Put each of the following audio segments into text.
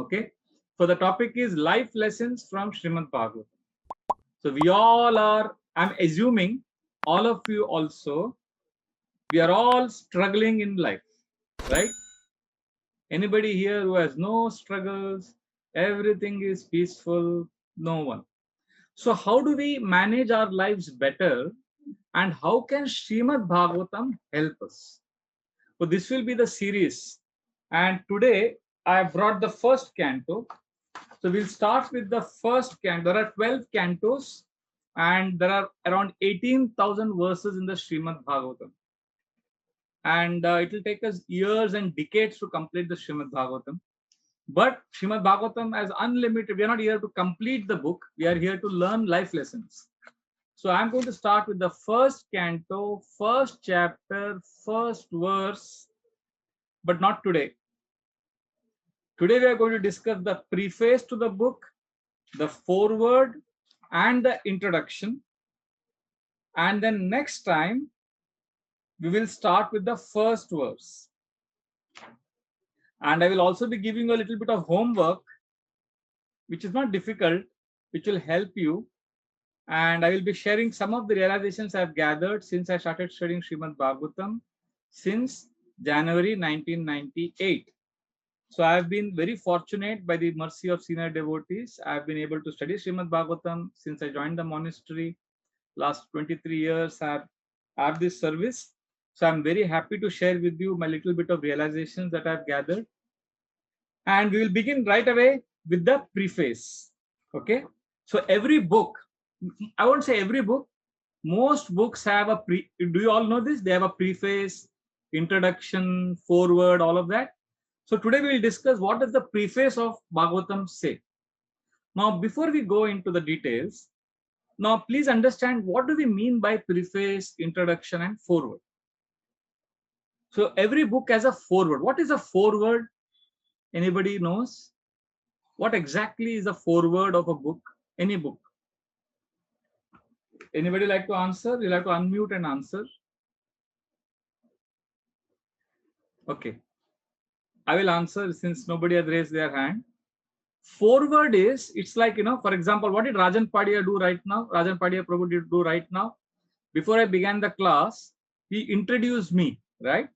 Okay. So the topic is life lessons from Srimad Bhagavatam. So we all are, I'm assuming all of you also, we are all struggling in life, right? Anybody here who has no struggles, everything is peaceful? No one. So how do we manage our lives better, and how can Srimad Bhagavatam help us? So this will be the series. And today I have brought the first canto. So we'll start with the first canto. There are 12 cantos and there are around 18,000 verses in the Srimad Bhagavatam. And it will take us years and decades to complete the Srimad Bhagavatam. But Srimad Bhagavatam has unlimited. We are not here to complete the book. We are here to learn life lessons. So I'm going to start with the first canto, first chapter, first verse, but not today. Today we are going to discuss the preface to the book, the foreword, and the introduction. And then next time, we will start with the first verse. And I will also be giving you a little bit of homework, which is not difficult, which will help you. And I will be sharing some of the realizations I've gathered since I started studying Srimad Bhagavatam since January 1998. So I have been very fortunate by the mercy of senior devotees. I have been able to study Srimad Bhagavatam since I joined the monastery. Last 23 years I have this service. So I'm very happy to share with you my little bit of realizations that I've gathered. And we will begin right away with the preface. Okay. So every book, I won't say every book, most books have a do you all know this? They have a preface, introduction, foreword, all of that. So today we will discuss what does the preface of Bhagavatam say. Now, before we go into the details, now please understand what do we mean by preface, introduction, and foreword. So every book has a foreword. What is a foreword? Anybody knows? What exactly is the foreword of a book? Any book? Anybody like to answer? You'll have to unmute and answer. Okay. I will answer since nobody has raised their hand. Forward is, it's like, for example, what did Rajan Padia do right now? Rajan Padia Prabhu did do right now. Before I began the class, he introduced me, right?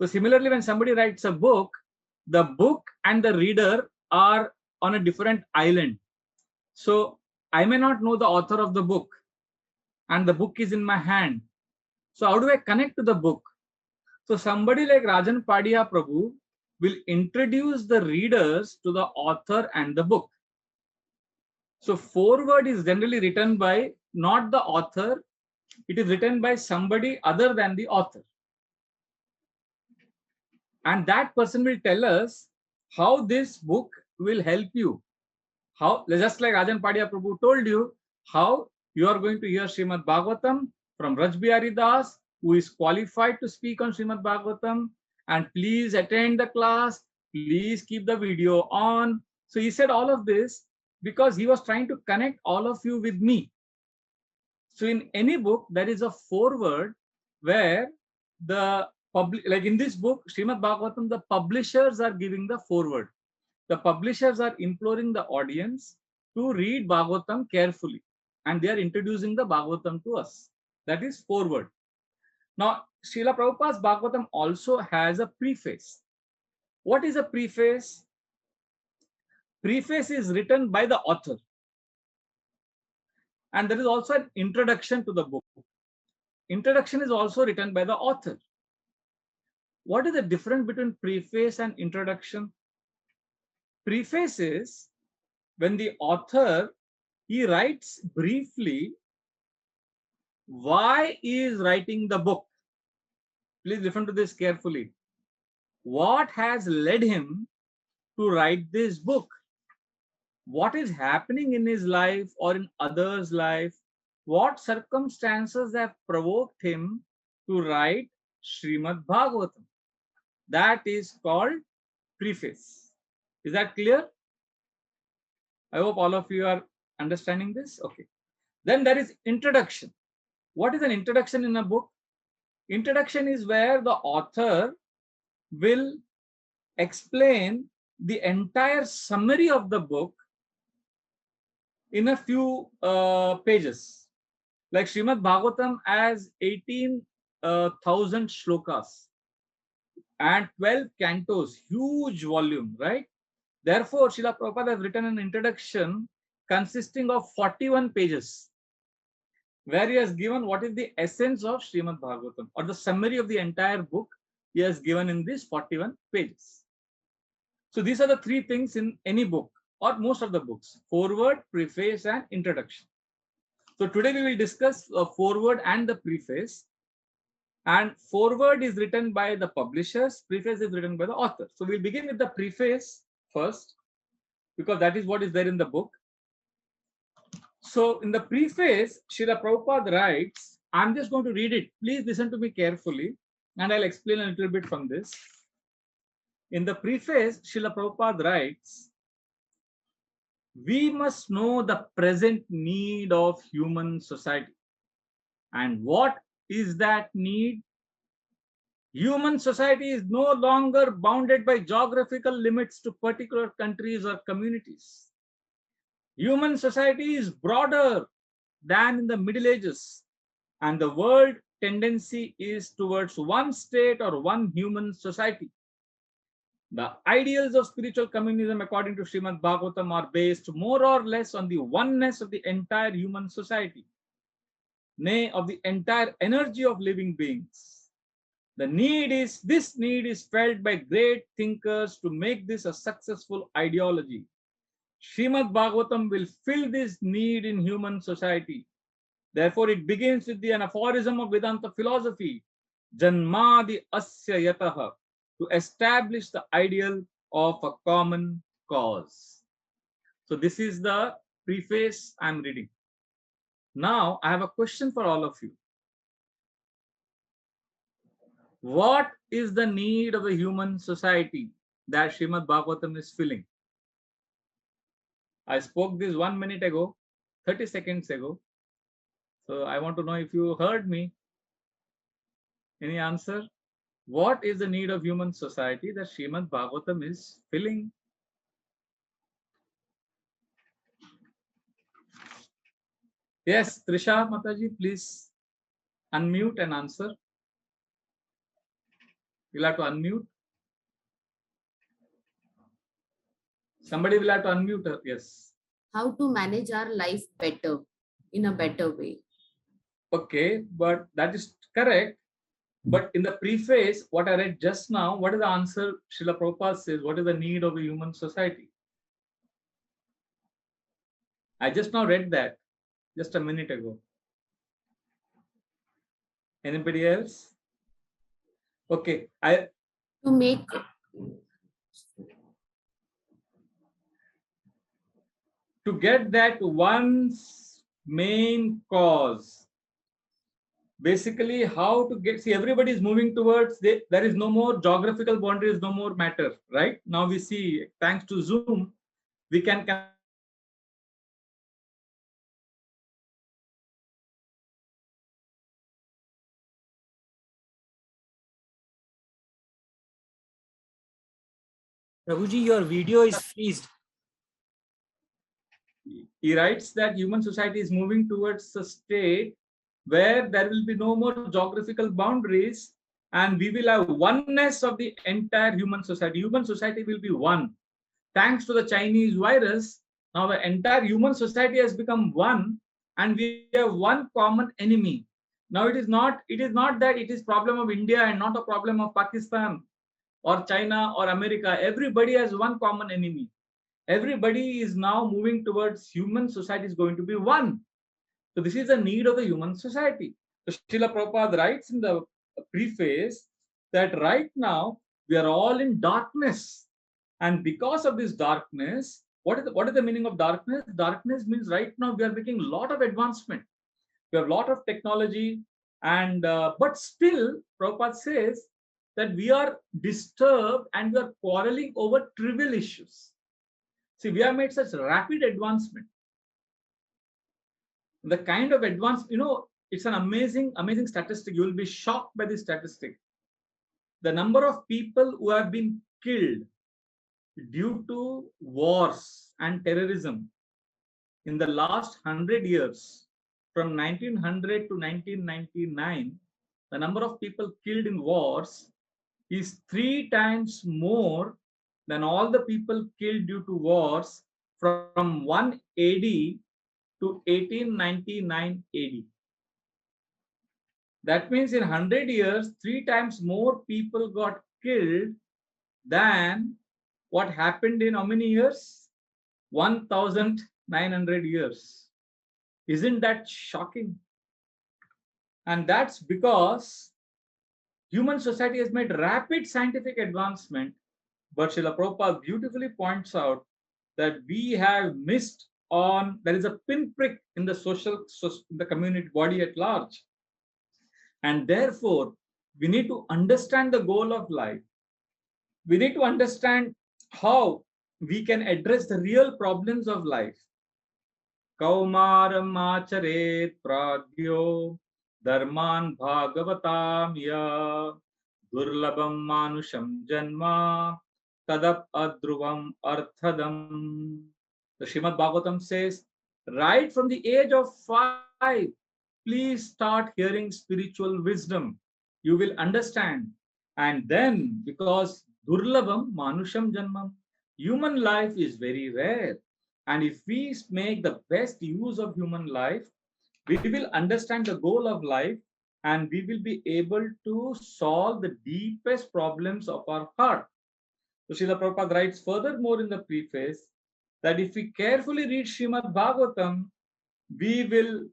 So similarly, when somebody writes a book, the book and the reader are on a different island. So I may not know the author of the book and the book is in my hand. So how do I connect to the book? So somebody like Rajan Padia Prabhu will introduce the readers to the author and the book. So foreword is generally written by not the author, it is written by somebody other than the author. And that person will tell us how this book will help you. How, just like Rajan Padia Prabhu told you, how you are going to hear Srimad Bhagavatam from Raj Bihari Das, who is qualified to speak on Srimad Bhagavatam. And please attend the class. Please keep the video on. So he said all of this because he was trying to connect all of you with me. So in any book, there is a foreword where the public, like in this book, Srimad Bhagavatam, the publishers are giving the foreword. The publishers are imploring the audience to read Bhagavatam carefully, and they are introducing the Bhagavatam to us. That is foreword. Now, Srila Prabhupada's Bhagavatam also has a preface. What is a preface? Preface is written by the author. And there is also an introduction to the book. Introduction is also written by the author. What is the difference between preface and introduction? Preface is when the author, he writes briefly why he is writing the book. Please listen to this carefully. What has led him to write this book? What is happening in his life or in others' life? What circumstances have provoked him to write Srimad Bhagavatam? That is called preface. Is that clear? I hope all of you are understanding this. Okay. Then there is introduction. What is an introduction in a book? Introduction is where the author will explain the entire summary of the book in a few pages. Like Srimad Bhagavatam has 18,000 shlokas and 12 cantos, huge volume, right? Therefore, Srila Prabhupada has written an introduction consisting of 41 pages, where he has given what is the essence of Srimad Bhagavatam, or the summary of the entire book he has given in these 41 pages. So these are the three things in any book, or most of the books: foreword, preface, and introduction. So today we will discuss the foreword and the preface. And foreword is written by the publishers, preface is written by the author. So we'll begin with the preface first, because that is what is there in the book. So in the preface, Srila Prabhupada writes, I'm just going to read it. Please listen to me carefully, and I'll explain a little bit from this. In the preface, Srila Prabhupada writes, we must know the present need of human society. And what is that need? Human society is no longer bounded by geographical limits to particular countries or communities. Human society is broader than in the Middle Ages, and the world tendency is towards one state or one human society. The ideals of spiritual communism, according to Srimad Bhagavatam, are based more or less on the oneness of the entire human society, nay, of the entire energy of living beings. This need is felt by great thinkers to make this a successful ideology. Srimad Bhagavatam will fill this need in human society. Therefore, it begins with an aphorism of Vedanta philosophy, Janmadi Asya Yataha, to establish the ideal of a common cause. So this is the preface I'm reading. Now, I have a question for all of you. What is the need of a human society that Srimad Bhagavatam is filling? I spoke this 1 minute ago, 30 seconds ago. So I want to know if you heard me. Any answer? What is the need of human society that Srimad Bhagavatam is filling? Yes, Trisha Mataji, please unmute and answer. You'll have to unmute. Somebody will have to unmute her. Yes. How to manage our life better, in a better way. Okay, but that is correct. But in the preface, what I read just now, what is the answer Srila Prabhupada says? What is the need of a human society? I just now read that just a minute ago. Anybody else? Okay, To make to get that one's main cause. Basically, how to get, see, everybody is moving towards, there is no more geographical boundaries, no more matter, right? Now we see, thanks to Zoom, we can Prabhuji, your video is freezed. he writes that human society is moving towards a state where there will be no more geographical boundaries, and we will have oneness of the entire human society. Human society will be one. Thanks to the Chinese virus, now the entire human society has become one, and we have one common enemy. Now it is not that it is problem of India and not a problem of Pakistan or China or America. Everybody has one common enemy. Everybody is now moving towards human society is going to be one. So this is the need of the human society. So Srila Prabhupada writes in the preface that right now we are all in darkness. And because of this darkness, what is the meaning of darkness? Darkness means right now we are making a lot of advancement. We have a lot of technology, and but still, Prabhupada says that we are disturbed and we are quarreling over trivial issues. See, we have made such rapid advancement. The kind of advance, it's an amazing statistic. You will be shocked by this statistic. The number of people who have been killed due to wars and terrorism in the last 100 years, from 1900 to 1999, the number of people killed in wars is 3 times more than all the people killed due to wars from 1 AD to 1899 AD. That means in 100 years, 3 times more people got killed than what happened in how many years? 1900 years. Isn't that shocking? And that's because human society has made rapid scientific advancement, but Srila Prabhupada beautifully points out that we have missed on, there is a pinprick in the in the community body at large. And therefore, we need to understand the goal of life. We need to understand how we can address the real problems of life. Kaumaram acharet pragyo dharman bhagavatam ya durlabam manusham janma tadap adruvam arthadam. The Srimad Bhagavatam says, right from the age of 5, please start hearing spiritual wisdom. You will understand. And then, because durlabam manusham janmam, human life is very rare. And if we make the best use of human life, we will understand the goal of life and we will be able to solve the deepest problems of our heart. So Srila Prabhupada writes furthermore in the preface that if we carefully read Srimad Bhagavatam, we will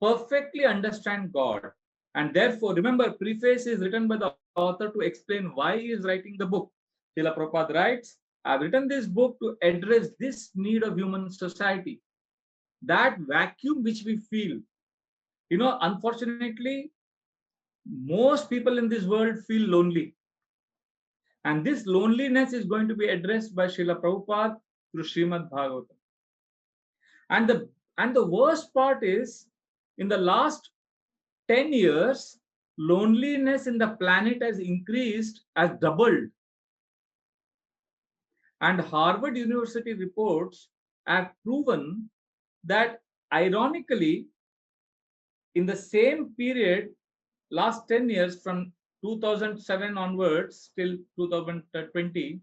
perfectly understand God. And therefore, remember, preface is written by the author to explain why he is writing the book. Srila Prabhupada writes, I've written this book to address this need of human society, that vacuum which we feel. You know, unfortunately, most people in this world feel lonely. And this loneliness is going to be addressed by Srila Prabhupada through Srimad Bhagavatam. And the worst part is, in the last 10 years, loneliness in the planet has increased, has doubled. And Harvard University reports have proven that, ironically, in the same period, last 10 years, from 2007 onwards till 2020,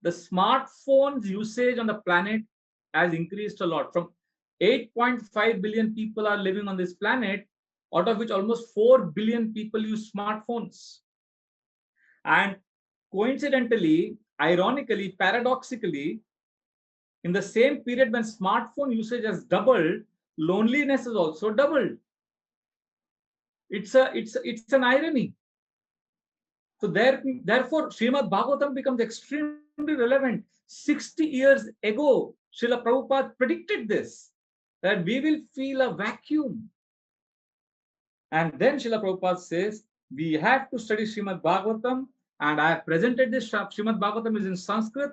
the smartphones usage on the planet has increased a lot. From 8.5 billion people are living on this planet, out of which almost 4 billion people use smartphones. And coincidentally, ironically, paradoxically, in the same period when smartphone usage has doubled, loneliness has also doubled. It's an irony. So therefore, Srimad Bhagavatam becomes extremely relevant. 60 years ago, Srila Prabhupada predicted this, that we will feel a vacuum. And then Srila Prabhupada says, we have to study Srimad Bhagavatam, and I have presented this. Srimad Bhagavatam is in Sanskrit,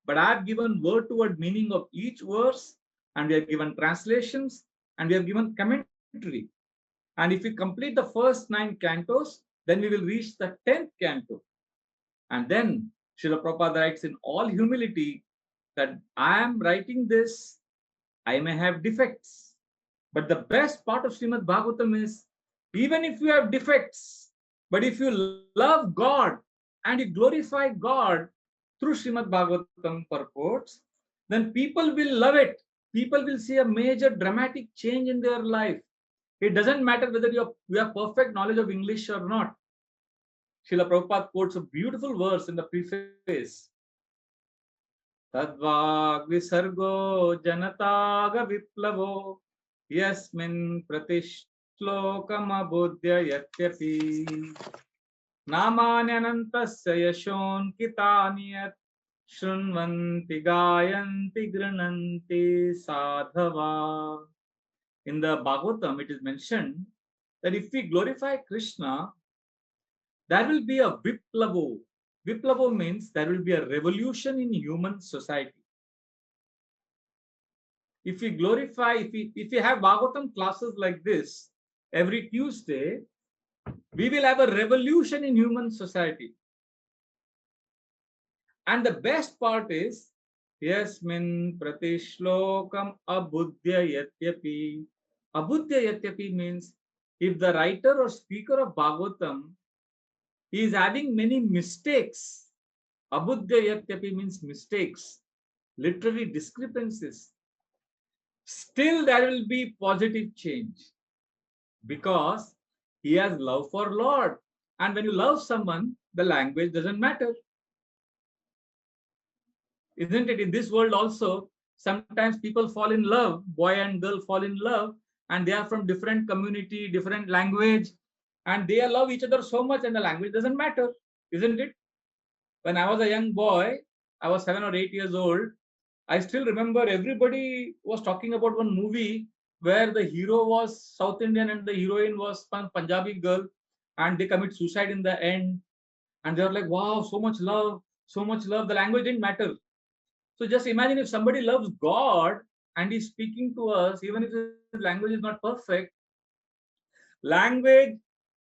but I have given word to word meaning of each verse, and we have given translations, and we have given commentary. And if we complete the first 9 cantos, then we will reach the 10th canto. And then Srila Prabhupada writes in all humility that I am writing this, I may have defects. But the best part of Srimad Bhagavatam is, even if you have defects, but if you love God and you glorify God through Srimad Bhagavatam purports, then people will love it. People will see a major dramatic change in their life. It doesn't matter whether you have perfect knowledge of English or not. Srila Prabhupada quotes a beautiful verse in the preface. Tadvag visargo janataga viplavo yasmin pratishlokam abudhya yatyapi namanyanantasya yashon kitaniyat shrunvanti gayanti grananti sadhava. In the Bhagavatam, it is mentioned that if we glorify Krishna, there will be a viplavo. Viplavo means there will be a revolution in human society. If we glorify, if we have Bhagavatam classes like this every Tuesday, we will have a revolution in human society. And the best part is, yasmin pratishlokam abudya yatyapi. Abudya yatyapi means if the writer or speaker of Bhagavatam is having many mistakes, abudya yatyapi means mistakes, literally discrepancies, still there will be positive change because he has love for Lord. And when you love someone, the language doesn't matter. Isn't it? In this world also, sometimes people fall in love, boy and girl fall in love, and they are from different community, different language, and they love each other so much, and the language doesn't matter, isn't it? When I was a young boy, I was 7 or 8 years old. I still remember everybody was talking about one movie where the hero was South Indian and the heroine was some Punjabi girl, and they commit suicide in the end. And they were like, wow, so much love, so much love. The language didn't matter. So just imagine if somebody loves God and is speaking to us, even if his language is not perfect, language,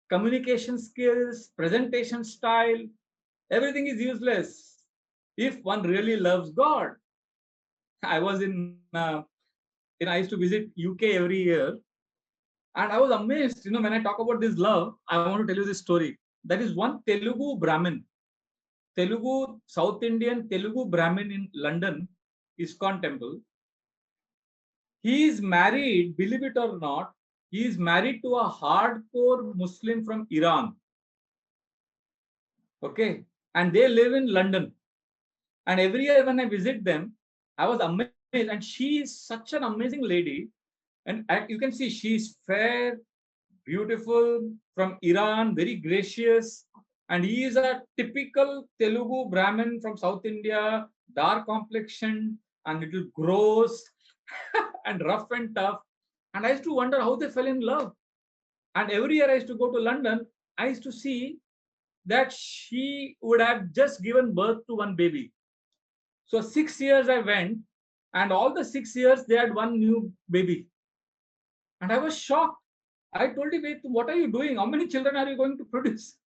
communication skills, presentation style, everything is useless if one really loves God. I was I used to visit UK every year, and I was amazed. When I talk about this love, I want to tell you this story. There is one Telugu Brahmin, South Indian Telugu Brahmin in London, ISKCON temple. He is married, believe it or not, he is married to a hardcore Muslim from Iran. Okay. And they live in London. And every year when I visit them, I was amazed. And she is such an amazing lady. And you can see she's fair, beautiful, from Iran, very gracious. And he is a typical Telugu Brahmin from South India, dark complexion and little gross and rough and tough. And I used to wonder how they fell in love. And every year I used to go to London, I used to see that she would have just given birth to one baby. So 6 years I went, and all the 6 years they had one new baby. And I was shocked. I told him, wait, what are you doing? How many children are you going to produce?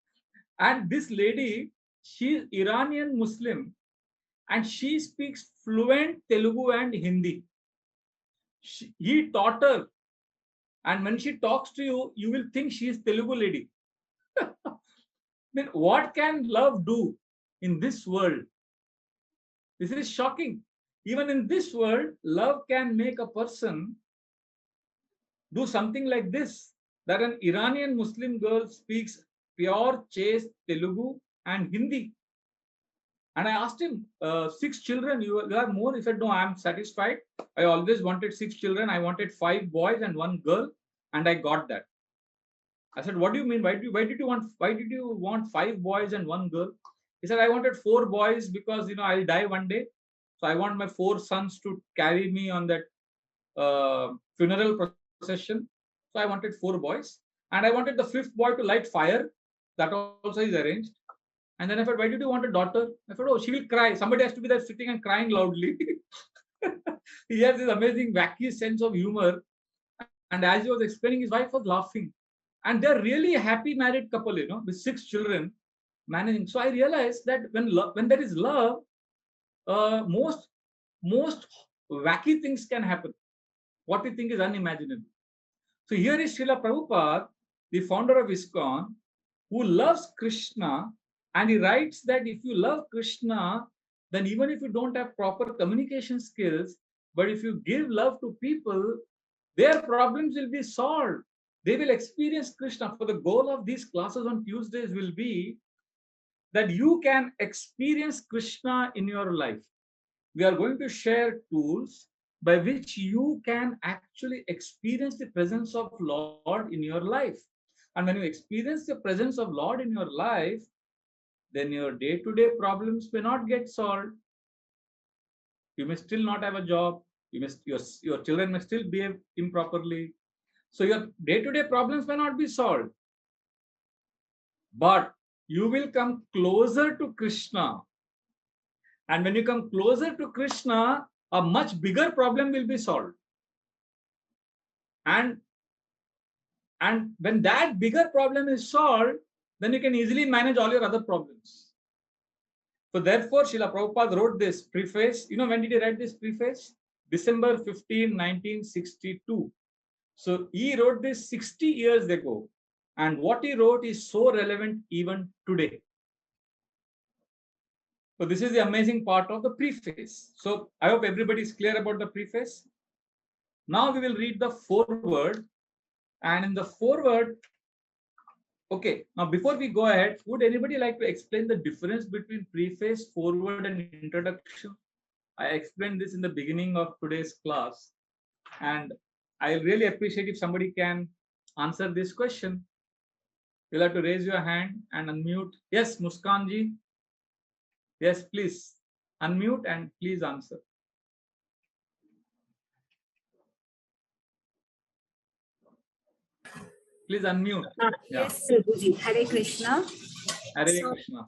And this lady, she's Iranian Muslim, and she speaks fluent Telugu and Hindi. He taught her. And when she talks to you, you will think she is Telugu lady. Then what can love do in this world? This is shocking. Even in this world, love can make a person do something like this, that an Iranian Muslim girl speaks pure, chaste Telugu and Hindi. And I asked him, 6 children, you have more? He said, no, I am satisfied. I always wanted 6 children. I wanted 5 boys and 1 girl, and I got that. I said, what do you mean? Why did you want 5 boys and 1 girl? He said, I wanted 4 boys because I'll die one day. So I want my 4 sons to carry me on that funeral procession. So I wanted 4 boys. And I wanted the 5th boy to light fire. That also is arranged. And then I said, why did you want a daughter? I said, oh, she will cry. Somebody has to be there sitting and crying loudly. He has this amazing wacky sense of humor. And as he was explaining, his wife was laughing. And they're really a happy married couple, with 6 children managing. So I realized that when there is love, most wacky things can happen. What we think is unimaginable. So here is Srila Prabhupada, the founder of ISKCON, who loves Krishna, and he writes that if you love Krishna, then even if you don't have proper communication skills, but if you give love to people, their problems will be solved. They will experience Krishna. For the goal of these classes on Tuesdays will be that you can experience Krishna in your life. We are going to share tools by which you can actually experience the presence of Lord in your life. And when you experience the presence of Lord in your life, then your day-to-day problems may not get solved. You may still not have a job. Your children may still behave improperly. So your day-to-day problems may not be solved. But you will come closer to Krishna. And when you come closer to Krishna, a much bigger problem will be solved. And when that bigger problem is solved, then you can easily manage all your other problems. So therefore, Srila Prabhupada wrote this preface. You know, when did he write this preface? December 15, 1962. So he wrote this 60 years ago. And what he wrote is so relevant even today. So this is the amazing part of the preface. So I hope everybody is clear about the preface. Now we will read the foreword. And in the foreword, okay, now before we go ahead, would anybody like to explain the difference between preface, foreword, and introduction? I explained this in the beginning of today's class. And I really appreciate if somebody can answer this question. You'll have to raise your hand and unmute. Yes, Muskanji. Yes, please unmute and please answer. Please unmute. Yes, Prabhuji. Hare Krishna. Hare So, Krishna.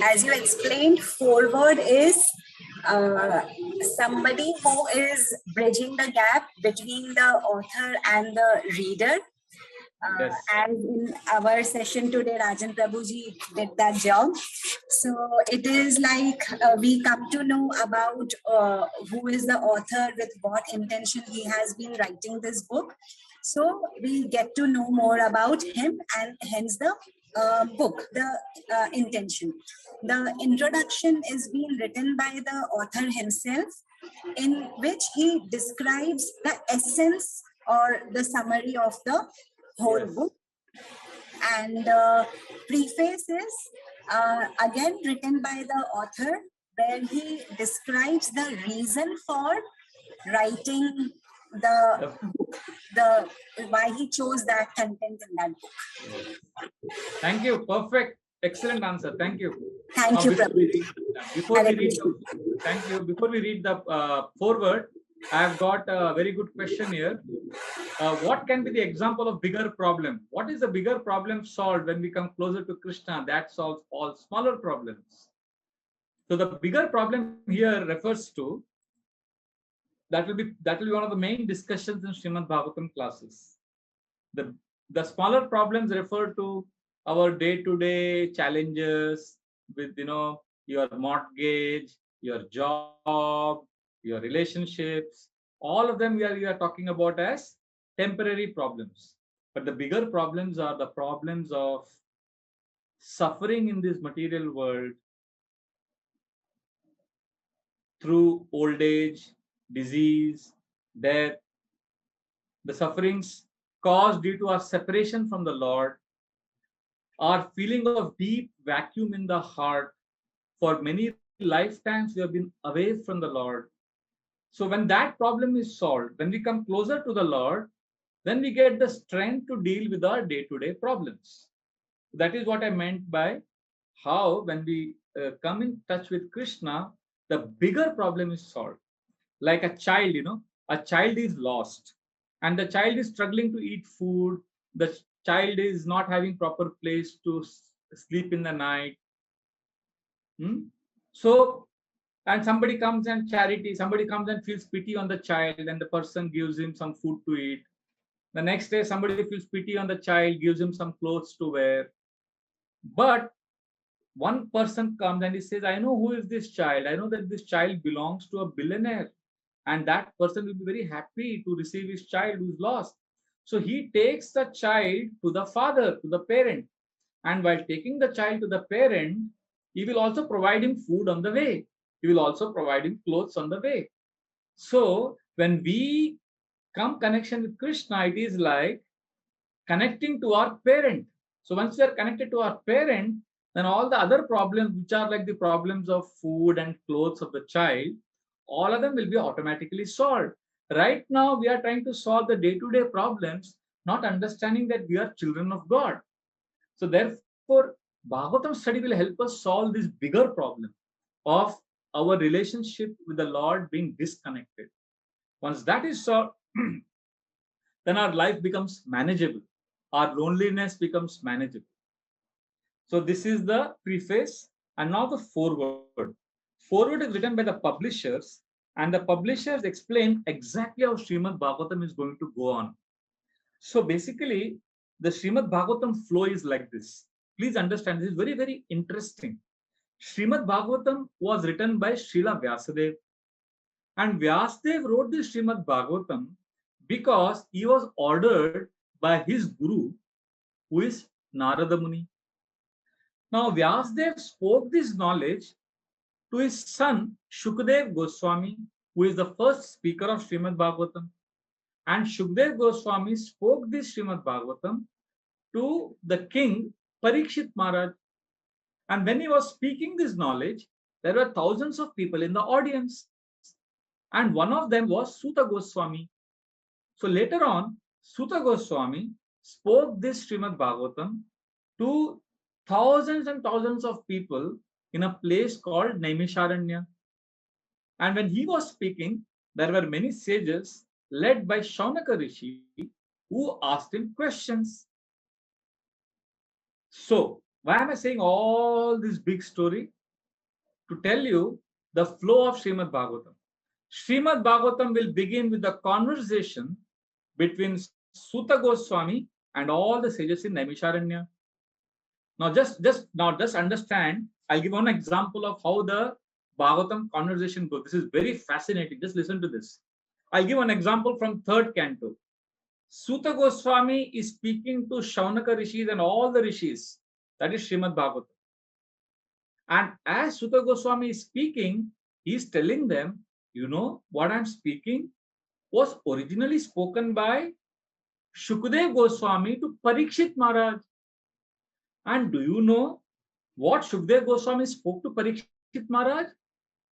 as you explained, forward is somebody who is bridging the gap between the author and the reader. Yes. And in our session today, Rajan Prabhuji did that job. So it is like we come to know about who is the author, with what intention he has been writing this book. So we get to know more about him, and hence the book, the intention. The introduction is being written by the author himself, in which he describes the essence or the summary of the whole Yes. book. And preface is again written by the author, where he describes the reason for writing the book, the why he chose that content in that book. Yes. Thank you. Perfect. Excellent answer. Thank you. Thank Now, you, before we Prabhu. read, thank you. Before we read the foreword, I have got a very good question here. What can be the example of bigger problem? What is the bigger problem solved when we come closer to Krishna? That solves all smaller problems. So the bigger problem here refers to, that will be one of the main discussions in Srimad Bhagavatam classes. The smaller problems refer to our day-to-day challenges with, your mortgage, your job, your relationships. All of them we are talking about as temporary problems. But the bigger problems are the problems of suffering in this material world through old age, disease, death, the sufferings caused due to our separation from the Lord, our feeling of deep vacuum in the heart. For many lifetimes we have been away from the Lord. So when that problem is solved, when we come closer to the Lord, then we get the strength to deal with our day-to-day problems. That is what I meant by how when we come in touch with Krishna, the bigger problem is solved. Like a child, a child is lost and the child is struggling to eat food. The child is not having proper place to sleep in the night. So, and somebody comes and feels pity on the child and the person gives him some food to eat. The next day, somebody feels pity on the child, gives him some clothes to wear. But one person comes and he says, I know who is this child. I know that this child belongs to a billionaire. And that person will be very happy to receive his child who is lost. So he takes the child to the father, to the parent. And while taking the child to the parent, he will also provide him food on the way. He will also provide him clothes on the way. So when we come connection with Krishna, it is like connecting to our parent. So once we are connected to our parent, then all the other problems, which are like the problems of food and clothes of the child, all of them will be automatically solved. Right now, we are trying to solve the day-to-day problems, not understanding that we are children of God. So therefore, Bhagavatam study will help us solve this bigger problem of our relationship with the Lord being disconnected. Once that is solved, then our life becomes manageable. Our loneliness becomes manageable. So this is the preface, and now the foreword. Foreword is written by the publishers, and the publishers explain exactly how Srimad Bhagavatam is going to go on. So basically, the Srimad Bhagavatam flow is like this. Please understand, this is very, very interesting. Srimad Bhagavatam was written by Srila Vyasadeva. And Vyasadeva wrote this Srimad Bhagavatam because he was ordered by his guru, who is Narada Muni. Now, Vyasadeva spoke this knowledge to his son, Shukdev Goswami, who is the first speaker of Srimad Bhagavatam. And Shukdev Goswami spoke this Srimad Bhagavatam to the king Parikshit Maharaj. And when he was speaking this knowledge, there were thousands of people in the audience. And one of them was Suta Goswami. So later on, Suta Goswami spoke this Srimad Bhagavatam to thousands and thousands of people in a place called Naimisharanya. And when he was speaking, there were many sages led by Shaunaka Rishi who asked him questions. So, why am I saying all this big story? To tell you the flow of Srimad Bhagavatam. Srimad Bhagavatam will begin with the conversation between Suta Goswami and all the sages in Naimisharanya. Now, just understand. I'll give one example of how the Bhagavatam conversation goes. This is very fascinating. Just listen to this. I'll give an example from third canto. Suta Goswami is speaking to Shaunaka Rishis and all the Rishis. That is Srimad Bhagavatam. And as Suta Goswami is speaking, he is telling them, you know, what I'm speaking was originally spoken by Shukdev Goswami to Parikshit Maharaj. And do you know what Shukdev Goswami spoke to Parikshit Maharaj?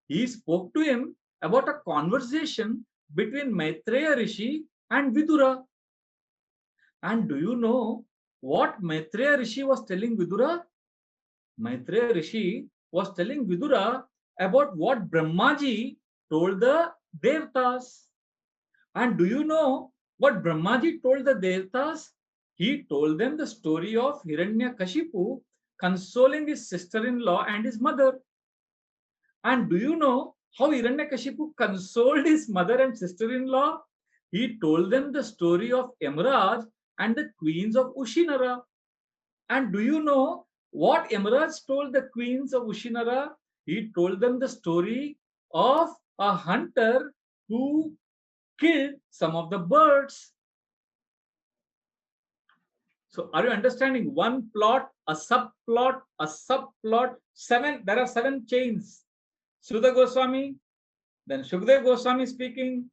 He spoke to him about a conversation between Maitreya Rishi and Vidura. And do you know what Maitreya Rishi was telling Vidura? Maitreya Rishi was telling Vidura about what Brahmaji told the Devtas. And do you know what Brahmaji told the Devtas? He told them the story of Hiranyakashipu consoling his sister-in-law and his mother. And do you know how Hiranyakashipu consoled his mother and sister-in-law? He told them the story of Yamaraj and the queens of Ushinara. And do you know what Yamaraj told the queens of Ushinara? He told them the story of a hunter who killed some of the birds. So are you understanding? One plot, a subplot, seven, there are 7 chains. Suta Goswami, then Shukdev Goswami speaking,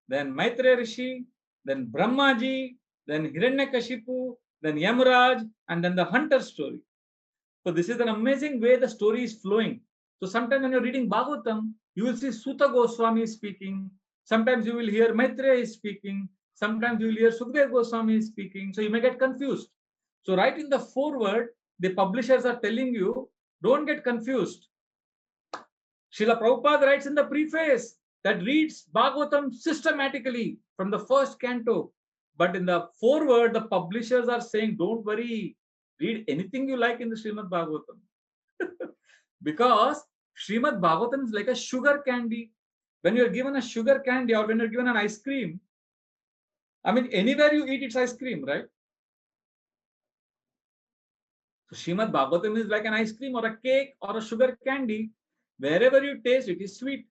then Maitreya Rishi, then Brahmaji, then Hiranyakashipu, then Yamaraj, and then the hunter story. So this is an amazing way the story is flowing. So sometimes when you're reading Bhagavatam, you will see Suta Goswami speaking. Sometimes you will hear Maitreya is speaking. Sometimes you will hear Shukdev Goswami is speaking. So you may get confused. So right in the foreword, the publishers are telling you, don't get confused. Srila Prabhupada writes in the preface that reads Bhagavatam systematically from the first canto. But in the foreword, the publishers are saying, don't worry, read anything you like in the Srimad Bhagavatam. Because Srimad Bhagavatam is like a sugar candy. When you're given a sugar candy or when you're given an ice cream, I mean, anywhere you eat, it's ice cream, right? So Srimad Bhagavatam is like an ice cream or a cake or a sugar candy. Wherever you taste, it is sweet.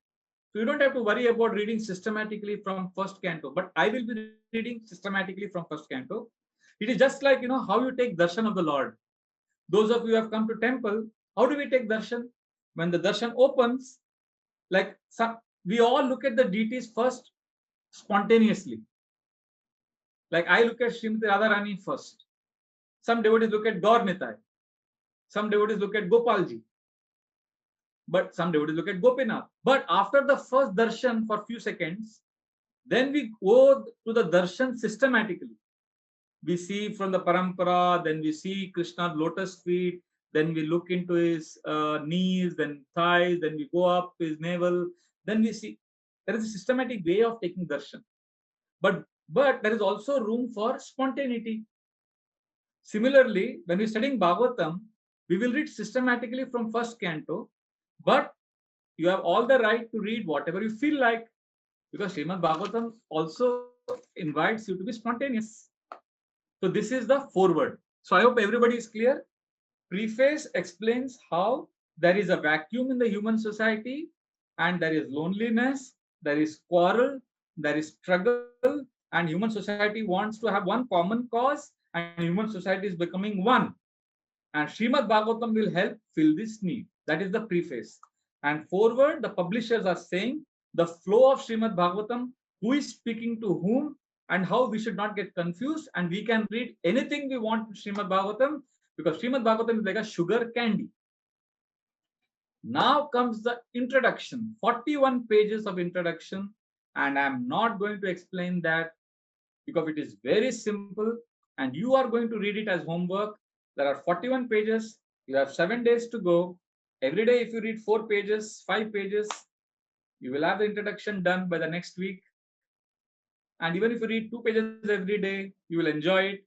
So you don't have to worry about reading systematically from first canto. But I will be reading systematically from first canto. It is just like, you know, how you take darshan of the Lord. Those of you who have come to temple, how do we take darshan? When the darshan opens, like we all look at the deities first spontaneously. Like I look at Srimati Radharani first. Some devotees look at Gaur Nitai. Some devotees look at Gopalji. But some devotees look at Gopinath. But after the first darshan for a few seconds, then we go to the darshan systematically. We see from the parampara, then we see Krishna's lotus feet, then we look into his knees, then thighs, then we go up his navel, then we see. There is a systematic way of taking darshan. But there is also room for spontaneity. Similarly, when we're studying Bhagavatam, we will read systematically from first canto, but you have all the right to read whatever you feel like, because Srimad Bhagavatam also invites you to be spontaneous. So this is the foreword. So I hope everybody is clear. Preface explains how there is a vacuum in the human society, and there is loneliness, there is quarrel, there is struggle, and human society wants to have one common cause, and human society is becoming one. And Srimad Bhagavatam will help fill this need. That is the preface. And forward, the publishers are saying the flow of Srimad Bhagavatam, who is speaking to whom, and how we should not get confused. And we can read anything we want to Srimad Bhagavatam, because Srimad Bhagavatam is like a sugar candy. Now comes the introduction, 41 pages of introduction. And I'm not going to explain that because it is very simple and you are going to read it as homework. There are 41 pages. You have 7 days to go. Every day, if you read 4 pages, 5 pages, you will have the introduction done by the next week. And even if you read 2 pages every day, you will enjoy it.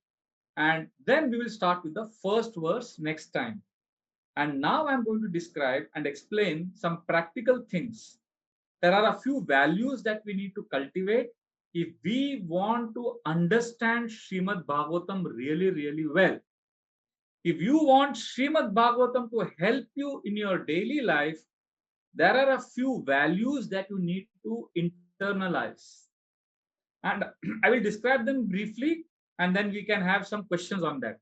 And then we will start with the first verse next time. And now I'm going to describe and explain some practical things. There are a few values that we need to cultivate if we want to understand Srimad Bhagavatam really, really well. If you want Srimad Bhagavatam to help you in your daily life, there are a few values that you need to internalize. And I will describe them briefly, and then we can have some questions on that.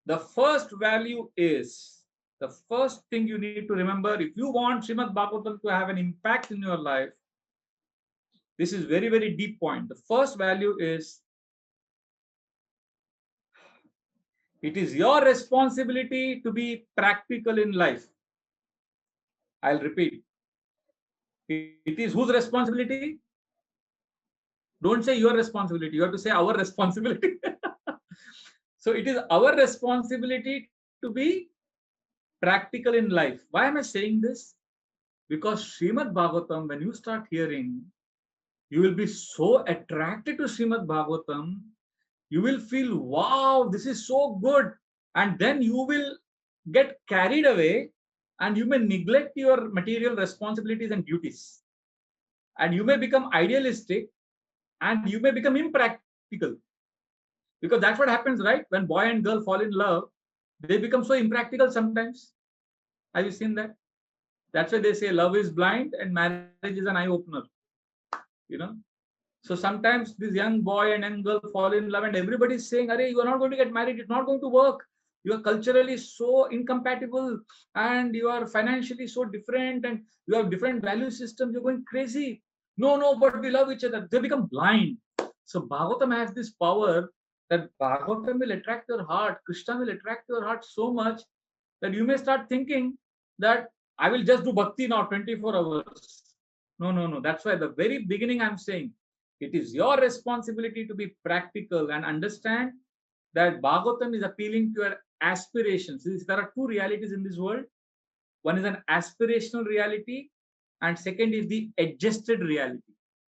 The first value is, the first thing you need to remember, if you want Srimad Bhagavatam to have an impact in your life, this is very, very deep point. The first value is, it is your responsibility to be practical in life. I'll repeat. It is whose responsibility? Don't say your responsibility. You have to say our responsibility. So it is our responsibility to be practical in life. Why am I saying this? Because Srimad Bhagavatam, when you start hearing, you will be so attracted to Srimad Bhagavatam. You will feel, wow, this is so good. And then you will get carried away and you may neglect your material responsibilities and duties. And you may become idealistic and you may become impractical. Because that's what happens, right? When boy and girl fall in love, they become so impractical sometimes. Have you seen that? That's why they say love is blind and marriage is an eye opener. You know? So sometimes this young boy and young girl fall in love and everybody is saying, Arey, you are not going to get married. It's not going to work. You are culturally so incompatible and you are financially so different and you have different value systems. You're going crazy. No, but we love each other. They become blind. So Bhagavatam has this power that Bhagavatam will attract your heart. Krishna will attract your heart so much that you may start thinking that I will just do bhakti now 24 hours. No. That's why at the very beginning I'm saying it is your responsibility to be practical and understand that Bhagavatam is appealing to your aspirations. There are two realities in this world. One is an aspirational reality and second is the adjusted reality.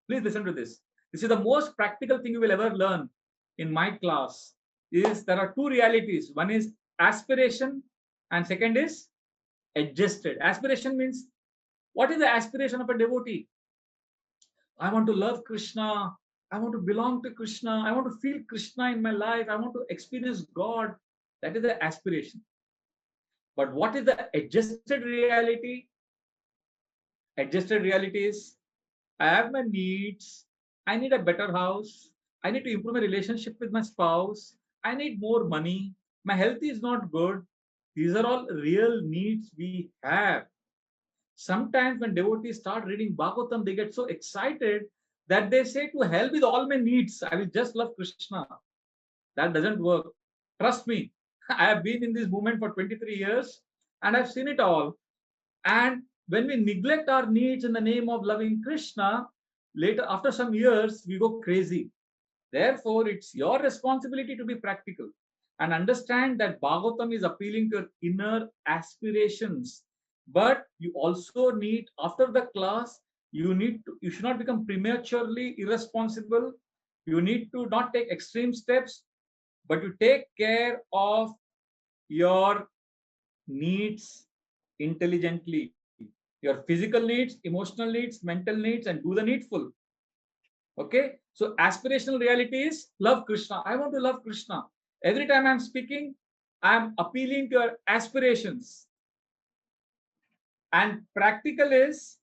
Please listen to this. This is the most practical thing you will ever learn in my class. Is there are two realities. One is aspiration and second is adjusted. Aspiration means, what is the aspiration of a devotee? I want to love Krishna. I want to belong to Krishna. I want to feel Krishna in my life. I want to experience God. That is the aspiration. But what is the adjusted reality? Adjusted reality is, I have my needs. I need a better house. I need to improve my relationship with my spouse. I need more money. My health is not good. These are all real needs we have. Sometimes when devotees start reading Bhagavatam, they get so excited that they say, to hell with all my needs. I will just love Krishna. That doesn't work. Trust me. I have been in this movement for 23 years and I've seen it all. And when we neglect our needs in the name of loving Krishna, later, after some years, we go crazy. Therefore, it's your responsibility to be practical and understand that Bhagavatam is appealing to your inner aspirations. But you also need, after the class, you should not become prematurely irresponsible. You need to not take extreme steps, but you take care of your needs intelligently. Your physical needs, emotional needs, mental needs, and do the needful. Okay, so aspirational reality is love Krishna. I want to love Krishna. Every time I'm speaking, I'm appealing to your aspirations. And practical is,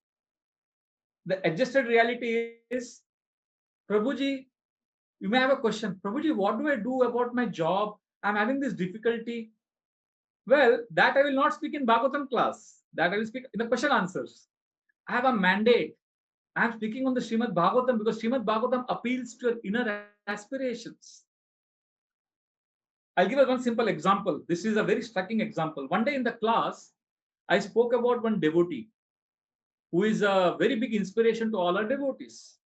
the adjusted reality is, Prabhuji, you may have a question. Prabhuji, what do I do about my job? I'm having this difficulty. Well, that I will not speak in Bhagavatam class. That I will speak in the question answers. I have a mandate. I am speaking on the Srimad Bhagavatam because Srimad Bhagavatam appeals to your inner aspirations. I'll give us one simple example. This is a very striking example. One day in the class, I spoke about one devotee who is a very big inspiration to all our devotees.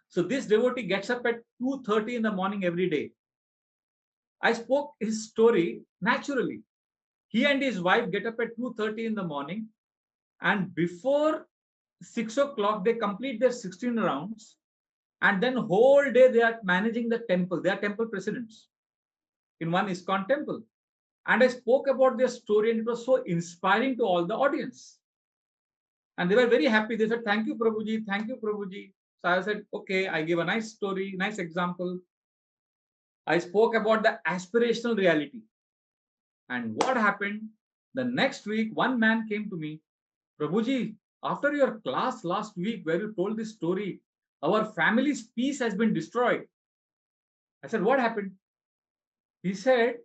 So this devotee gets up at 2:30 in the morning every day. I spoke his story naturally. He and his wife get up at 2:30 in the morning, and before 6 o'clock, they complete their 16 rounds, and then whole day they are managing the temple. They are temple presidents in one ISKCON temple. And I spoke about their story, and it was so inspiring to all the audience. And they were very happy. They said, "Thank you, Prabhuji. Thank you, Prabhuji." So I said, okay, I gave a nice story, nice example. I spoke about the aspirational reality. And what happened? The next week, one man came to me, "Prabhuji, after your class last week where you told this story, our family's peace has been destroyed." I said, "What happened?" He said,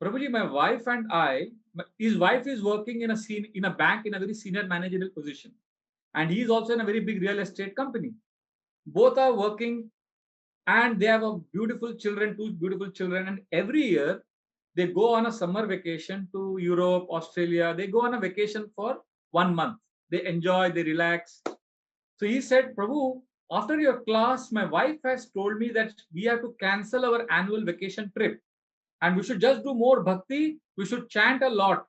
"Prabhuji, my wife and I," his wife is working in a bank in a very senior managerial position. And he is also in a very big real estate company. Both are working, and they have a beautiful children, two beautiful children. And every year they go on a summer vacation to Europe, Australia. They go on a vacation for 1 month. They enjoy, they relax. So he said, "Prabhu, after your class, my wife has told me that we have to cancel our annual vacation trip. And we should just do more bhakti. We should chant a lot.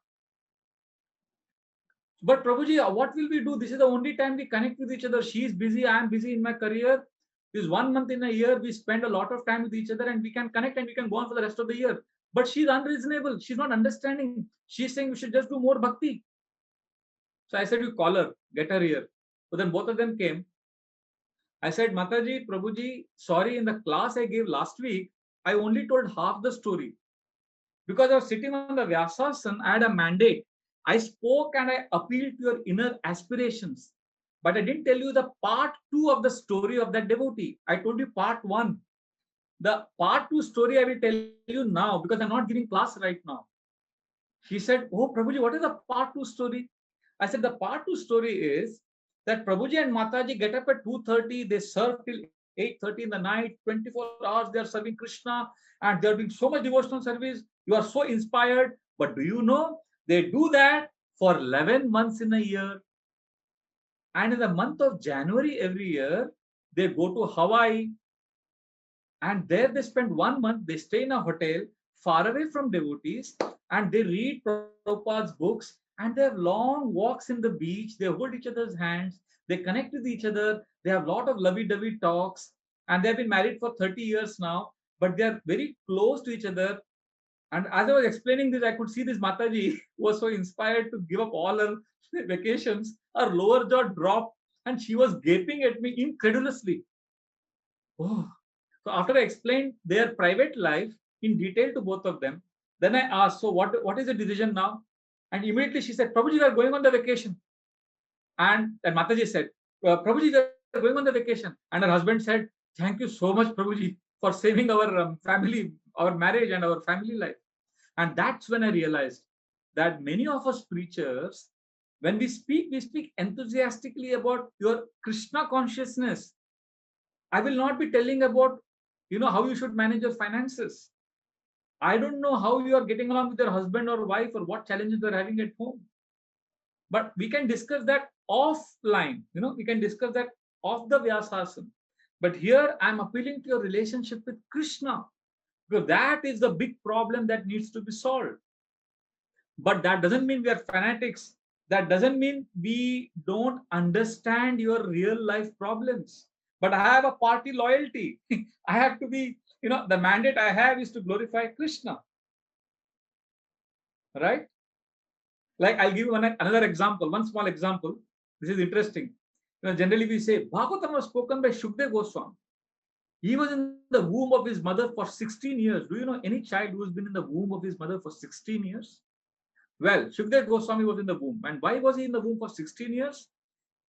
But Prabhuji, what will we do? This is the only time we connect with each other. She is busy, I am busy in my career. This 1 month in a year, we spend a lot of time with each other, and we can connect and we can go on for the rest of the year." But she's unreasonable. She's not understanding. She's saying we should just do more bhakti. So I said, "You call her, get her here." So then both of them came. I said, "Mataji, Prabhuji, sorry, in the class I gave last week, I only told half the story. Because I was sitting on the Vyasasana, I had a mandate. I spoke and I appealed to your inner aspirations. But I didn't tell you the part 2 of the story of that devotee. I told you part 1. The part 2 story I will tell you now because I'm not giving class right now." She said, "Oh, Prabhuji, what is the part 2 story?" I said, "The part 2 story is that Prabhuji and Mataji get up at 2:30, they serve till 8:30 in the night, 24 hours they are serving Krishna, and they are doing so much devotional service. You are so inspired. But do you know, they do that for 11 months in a year. And in the month of January every year, they go to Hawaii, and there they spend 1 month. They stay in a hotel far away from devotees, and they read Prabhupada's books, and they have long walks in the beach. They hold each other's hands. They connect with each other. They have a lot of lovey-dovey talks, and they've been married for 30 years now, but they are very close to each other." And as I was explaining this, I could see this Mataji was so inspired to give up all her vacations. Her lower jaw dropped, and she was gaping at me incredulously. Oh. So after I explained their private life in detail to both of them, then I asked, "So what is the decision now?" And immediately she said, "Prabhuji, we are going on the vacation." And Mataji said, "Prabhuji, we are going on the vacation." And her husband said, "Thank you so much, Prabhuji, for saving our family, our marriage and our family life." And that's when I realized that many of us preachers, when we speak enthusiastically about your Krishna consciousness. I will not be telling about, how you should manage your finances. I don't know how you are getting along with your husband or wife or what challenges they're having at home. But we can discuss that offline. We can discuss that off the Vyasasana. But here I'm appealing to your relationship with Krishna, because that is the big problem that needs to be solved. But that doesn't mean we are fanatics. That doesn't mean we don't understand your real life problems. But I have a party loyalty. I have to be, the mandate I have is to glorify Krishna. Right? Like, I'll give you another example, one small example. This is interesting. Generally we say Bhagavatam was spoken by Shukdev Goswami. He was in the womb of his mother for 16 years. Do you know any child who has been in the womb of his mother for 16 years? Well, Shukdev Goswami was in the womb. And why was he in the womb for 16 years?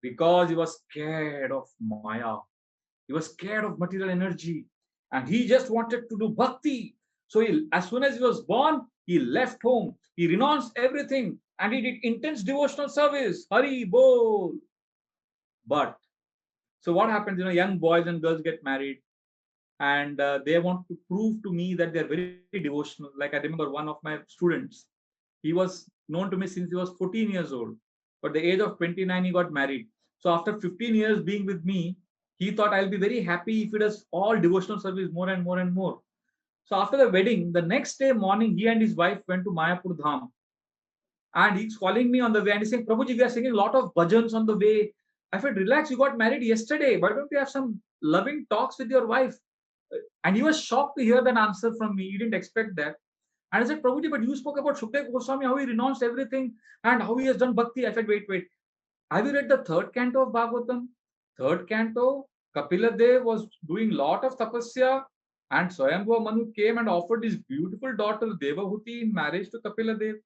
Because he was scared of Maya. He was scared of material energy. And he just wanted to do bhakti. So as soon as he was born, he left home. He renounced everything and he did intense devotional service. Hari Bol. But so what happens? Young boys and girls get married and they want to prove to me that they're very devotional. Like I remember one of my students, he was known to me since he was 14 years old. But the age of 29, he got married. So after 15 years being with me, he thought I'll be very happy if he does all devotional service more and more and more. So after the wedding, the next day morning, he and his wife went to Mayapur Dham. And he's calling me on the way and he's saying, Prabhuji, we are singing a lot of bhajans on the way. I said, relax, you got married yesterday. Why don't you have some loving talks with your wife? And he was shocked to hear that answer from me. He didn't expect that. And I said, Prabhuji, but you spoke about Shukdev Goswami, how he renounced everything and how he has done bhakti. I said, wait. Have you read the third canto of Bhagavatam? Third canto, Kapila Dev was doing lot of tapasya and Swayambhuva Manu came and offered his beautiful daughter Devahuti in marriage to Kapila Dev.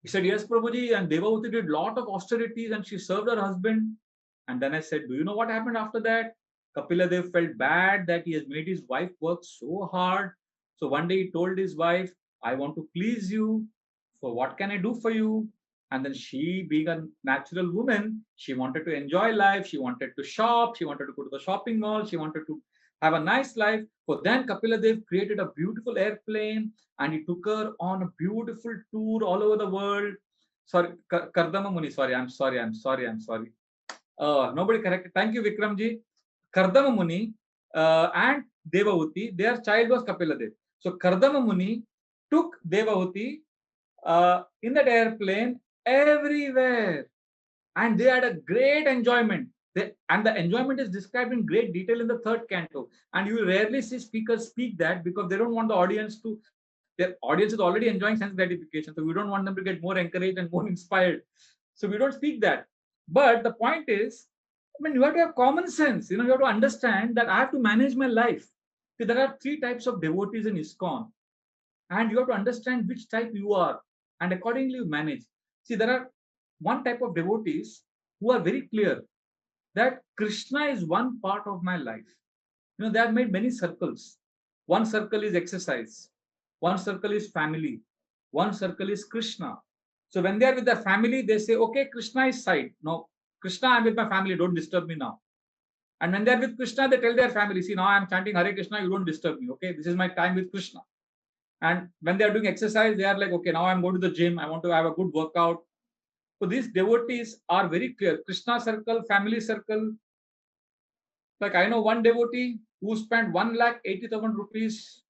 He said, yes, Prabhuji, and Devahuti did lot of austerities and she served her husband. And then I said, do you know what happened after that? Kapila Dev felt bad that he has made his wife work so hard. So one day he told his wife, I want to please you. So what can I do for you? And then she, being a natural woman, she wanted to enjoy life. She wanted to shop. She wanted to go to the shopping mall. She wanted to have a nice life. So then Kapila Dev created a beautiful airplane and he took her on a beautiful tour all over the world. Sorry, Kardama Muni. I'm sorry. Nobody corrected. Thank you, Vikramji. Kardama Muni and Devahuti, their child was Kapila Dev. So Kardama Muni took Devahuti in that airplane everywhere. And they had a great enjoyment. And the enjoyment is described in great detail in the third canto. And you will rarely see speakers speak that because they don't want the audience to, their audience is already enjoying sense gratification. So we don't want them to get more encouraged and more inspired. So we don't speak that. But the point is, you have to have common sense. You have to understand that I have to manage my life. See, there are 3 types of devotees in ISKCON. And you have to understand which type you are. And accordingly you manage. See, there are one type of devotees who are very clear that Krishna is one part of my life. They have made many circles. One circle is exercise. One circle is family. One circle is Krishna. So when they are with their family, they say, okay, Krishna is side. No, Krishna, I'm with my family. Don't disturb me now. And when they're with Krishna, they tell their family, see, now I'm chanting Hare Krishna. You don't disturb me. Okay, this is my time with Krishna. And when they are doing exercise, they are like, okay, now I'm going to the gym. I want to have a good workout. So these devotees are very clear. Krishna circle, family circle. Like I know one devotee who spent 1,80,000 rupees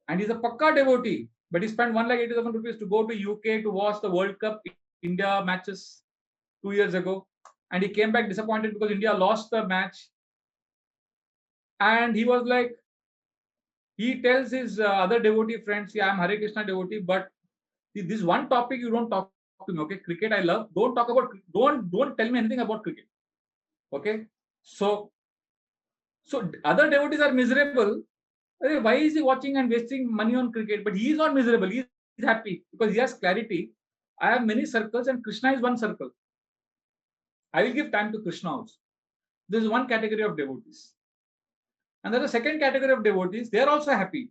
and he's a Pakka devotee, but he spent 1,80,000 rupees to go to UK to watch the World Cup India matches 2 years ago. And he came back disappointed because India lost the match. And he was like, he tells his other devotee friends, yeah, I'm Hare Krishna devotee, but this one topic you don't talk to me, okay? Cricket I love. Don't talk about, don't tell me anything about cricket. Okay? So other devotees are miserable. Why is he watching and wasting money on cricket? But he is not miserable. He is happy because he has clarity. I have many circles and Krishna is one circle. I will give time to Krishna also. This is one category of devotees. And there's a second category of devotees. They are also happy.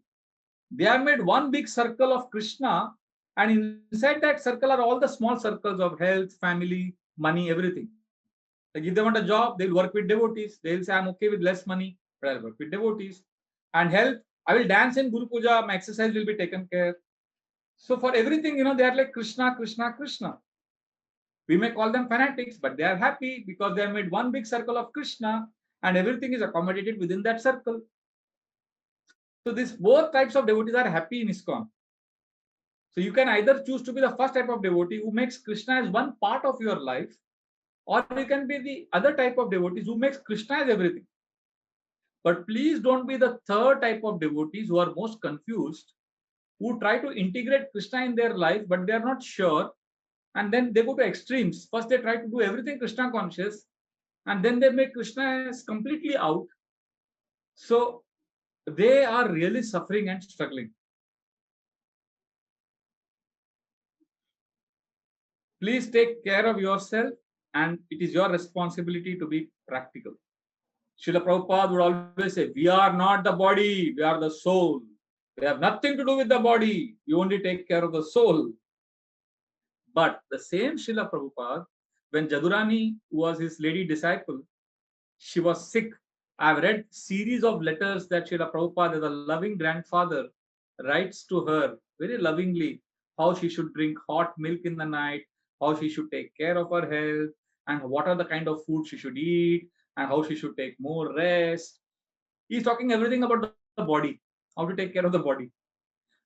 They have made one big circle of Krishna, and inside that circle are all the small circles of health, family, money, everything. Like if they want a job, they'll work with devotees. They'll say, I'm okay with less money, but I'll work with devotees. And health, I will dance in Guru Puja, my exercise will be taken care. So for everything, they are like Krishna, Krishna, Krishna. We may call them fanatics, but they are happy because they have made one big circle of Krishna and everything is accommodated within that circle. So these both types of devotees are happy in ISKCON. So you can either choose to be the first type of devotee who makes Krishna as one part of your life, or you can be the other type of devotees who makes Krishna as everything. But please don't be the third type of devotees who are most confused, who try to integrate Krishna in their life, but they are not sure. And then they go to extremes. First, they try to do everything Krishna conscious, and then they make Krishna as completely out. So they are really suffering and struggling. Please take care of yourself, and it is your responsibility to be practical. Srila Prabhupada would always say, we are not the body, we are the soul. We have nothing to do with the body. You only take care of the soul. But the same Srila Prabhupada, when Jadurani was his lady disciple, she was sick. I've read series of letters that Srila Prabhupada, as a loving grandfather, writes to her very lovingly how she should drink hot milk in the night, how she should take care of her health, and what are the kind of food she should eat, and how she should take more rest. He's talking everything about the body, how to take care of the body.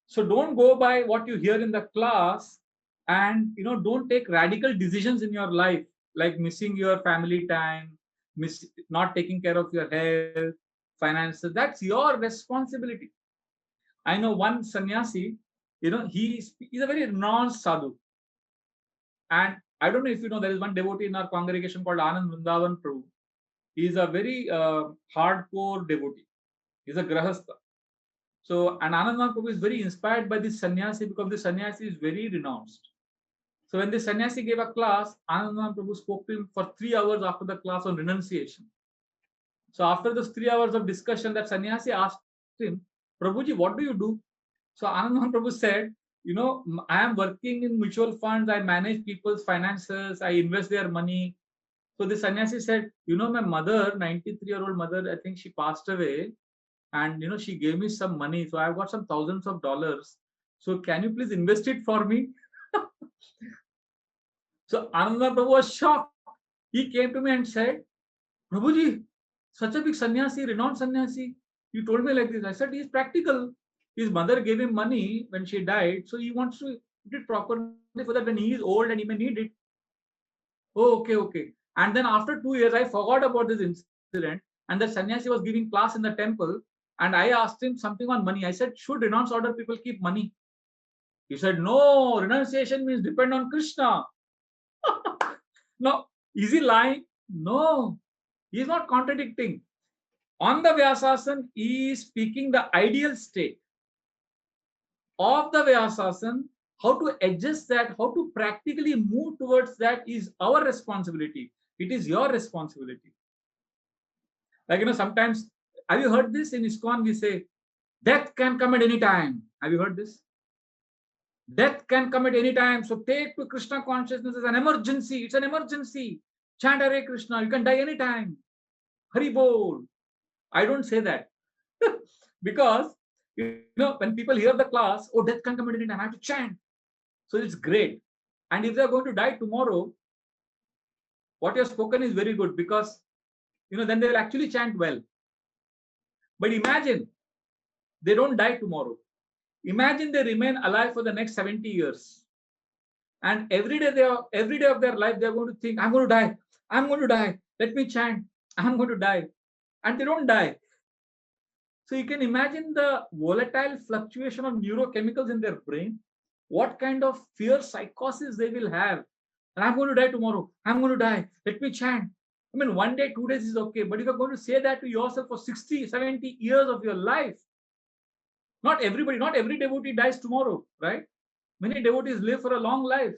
So don't go by what you hear in the class, and don't take radical decisions in your life, like missing your family time, not taking care of your health, finances. That's your responsibility. I know one sannyasi, he's a very renowned sadhu. And I don't know if you know, there is one devotee in our congregation called Anand Vrindavan Prabhu. He is a very hardcore devotee. He's a grahastha. So, and Anand Prabhu is very inspired by this sannyasi, because the sannyasi is very renounced. So when the sannyasi gave a class, Anand Prabhu spoke to him for 3 hours after the class on renunciation. So after those 3 hours of discussion, that sannyasi asked him, Prabhuji, what do you do? So Anand Prabhu said, I am working in mutual funds. I manage people's finances. I invest their money. So the sannyasi said, my mother, 93-year-old mother, I think she passed away. And, she gave me some money. So I've got some thousands of dollars. So can you please invest it for me? So Ananda Prabhu was shocked. He came to me and said, Prabhuji, such a big sannyasi, renowned sannyasi, you told me like this. I said, he's practical. His mother gave him money when she died, so he wants to put it properly so that when he is old and he may need it. Oh, okay, okay. And then after 2 years, I forgot about this incident, and the sannyasi was giving class in the temple, and I asked him something on money. I said, should renounce order people keep money? He said, no, renunciation means depend on Krishna. No, is he lying? No, he is not contradicting. On the Vyasasana, he is speaking the ideal state of the Vyasasana. How to adjust that, how to practically move towards that is our responsibility. It is your responsibility. Like, sometimes, have you heard this in ISKCON? We say, death can come at any time. Have you heard this? Death can come at any time. So take to Krishna consciousness as an emergency. It's an emergency. Chant Hare Krishna. You can die anytime. Hari Bol. I don't say that. Because, when people hear the class, oh, death can come at any time, I have to chant. So it's great. And if they're going to die tomorrow, what you have spoken is very good, because, then they'll actually chant well. But imagine they don't die tomorrow. Imagine they remain alive for the next 70 years. And every day of their life, they're going to think, I'm going to die. I'm going to die. Let me chant. I'm going to die. And they don't die. So you can imagine the volatile fluctuation of neurochemicals in their brain, what kind of fear psychosis they will have. And I'm going to die tomorrow. I'm going to die. Let me chant. I mean, 1 day, 2 days is okay. But if you're going to say that to yourself for 60, 70 years of your life, not every devotee dies tomorrow, right? Many devotees live for a long life.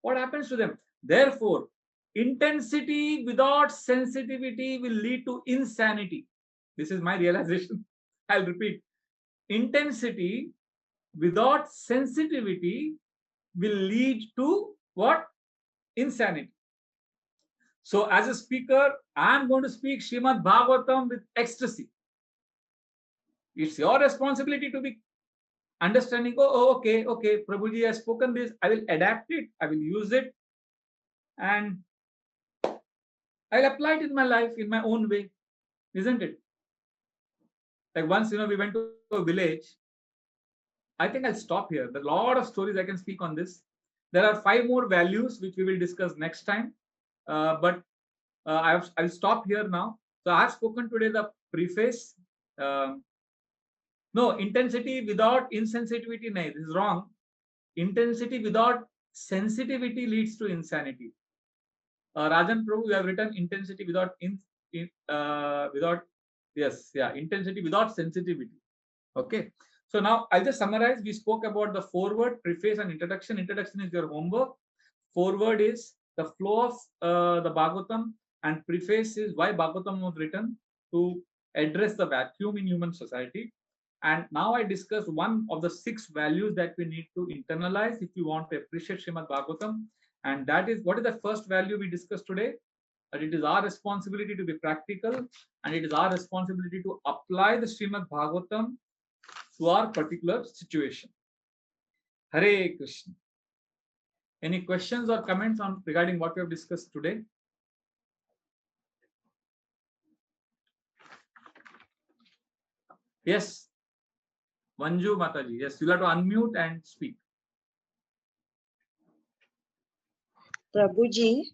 What happens to them? Therefore, intensity without sensitivity will lead to insanity. This is my realization. I'll repeat. Intensity without sensitivity will lead to what? Insanity. So as a speaker, I'm going to speak Srimad Bhagavatam with ecstasy. It's your responsibility to be understanding, okay, Prabhuji has spoken this, I will adapt it, I will use it, and I'll apply it in my life in my own way, isn't it? Like once, we went to a village. I think I'll stop here. There are a lot of stories I can speak on this. There are 5 more values which we will discuss next time. But I'll stop here now. So I have spoken today the preface. No, intensity without insensitivity. No, this is wrong. Intensity without sensitivity leads to insanity. Rajan Prabhu, you have written intensity without intensity without sensitivity. Okay. So now I'll just summarize. We spoke about the foreword, preface, and introduction. Introduction is your homework. Foreword is the flow of the Bhagavatam, and preface is why Bhagavatam was written to address the vacuum in human society. And now I discuss one of the 6 values that we need to internalize if you want to appreciate Srimad Bhagavatam. And that is, what is the first value we discussed today? That it is our responsibility to be practical, and it is our responsibility to apply the Srimad Bhagavatam to our particular situation. Hare Krishna. Any questions or comments on regarding what we have discussed today? Yes, Manju Mataji. Yes, you'll have to unmute and speak. Prabhuji,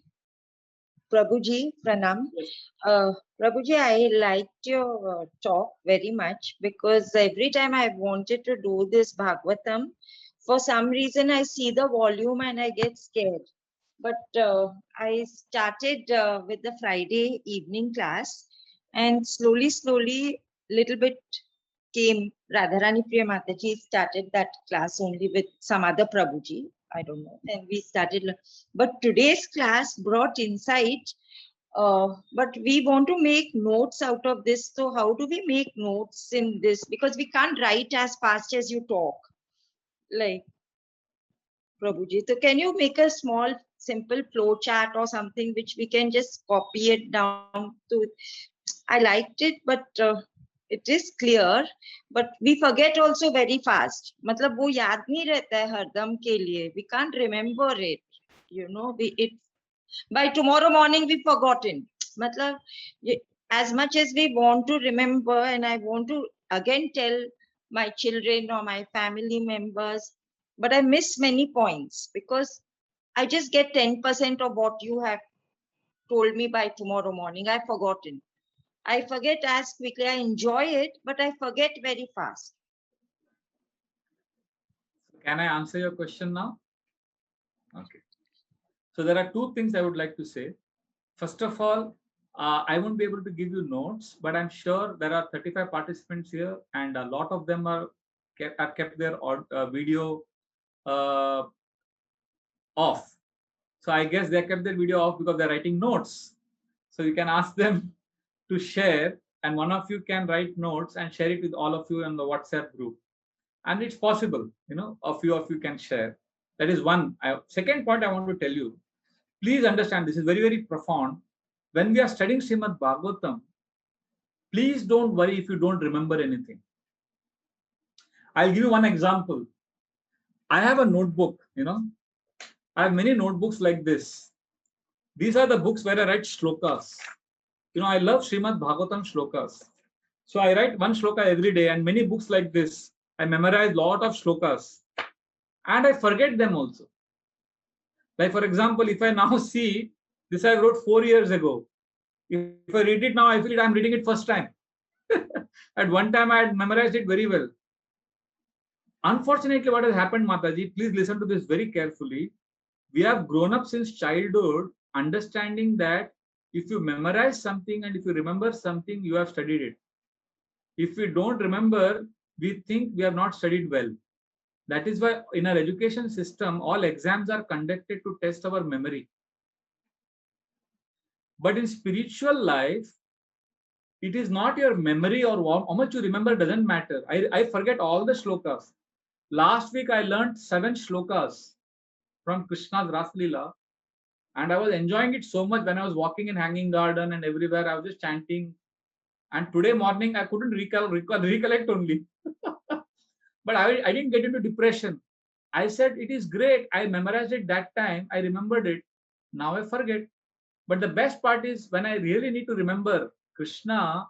Pranam. Yes. Prabhuji, I liked your talk very much because every time I wanted to do this Bhagavatam, for some reason I see the volume and I get scared. But I started with the Friday evening class, and slowly, little bit came. Radharani Priya Mataji started that class only with some other Prabhuji. I don't know. And we started. But today's class brought insight. But we want to make notes out of this. So how do we make notes in this? Because we can't write as fast as you talk. Like, Prabhuji. So can you make a small, simple flow chart or something which we can just copy it down to? I liked it, but it is clear, but we forget also very fast. मतलब वो याद नहीं रहता है हरदम के लिए. We can't remember it. You know, by tomorrow morning we've forgotten. मतलब as much as we want to remember, and I want to again tell my children or my family members, but I miss many points because I just get 10% of what you have told me by tomorrow morning. I've forgotten. I forget as quickly. I enjoy it, but I forget very fast. Can I answer your question now? Okay. So there are 2 things I would like to say. First of all, I won't be able to give you notes, but I'm sure there are 35 participants here, and a lot of them are kept their video off. So I guess they kept their video off because they're writing notes. So you can ask them to share, and one of you can write notes and share it with all of you in the WhatsApp group. And it's possible, you know, a few of you can share. That is one. Second point I want to tell you. Please understand, this is very, very profound. When we are studying Srimad Bhagavatam, please don't worry if you don't remember anything. I'll give you one example. I have a notebook, you know. I have many notebooks like this. These are the books where I write shlokas. You know, I love Srimad Bhagavatam shlokas. So I write one shloka every day, and many books like this. I memorize a lot of shlokas. And I forget them also. Like, for example, if I now see this, I wrote 4 years ago. If I read it now, I feel I'm reading it first time. At one time, I had memorized it very well. Unfortunately, what has happened, Mataji, please listen to this very carefully. We have grown up since childhood, understanding that if you memorize something and if you remember something, you have studied it. If we don't remember, we think we have not studied well. That is why in our education system, all exams are conducted to test our memory. But in spiritual life, it is not your memory or how much you remember doesn't matter. I forget all the shlokas. Last week, I learned 7 shlokas from Krishna's Ras Leela, and I was enjoying it so much when I was walking in Hanging Garden and everywhere. I was just chanting. And today morning, I couldn't recollect only. But I didn't get into depression. I said, it is great. I memorized it that time. I remembered it. Now I forget. But the best part is when I really need to remember Krishna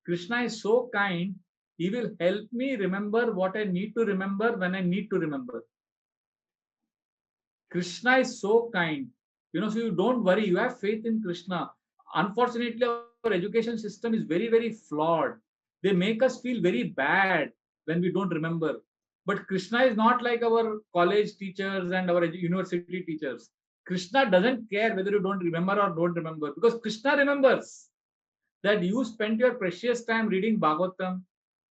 is so kind. He will help me remember what I need to remember when I need to remember. Krishna is so kind. You know, so you don't worry. You have faith in Krishna. Unfortunately, our education system is very, very flawed. They make us feel very bad when we don't remember. But Krishna is not like our college teachers and our university teachers. Krishna doesn't care whether you don't remember or don't remember, because Krishna remembers that you spent your precious time reading Bhagavatam.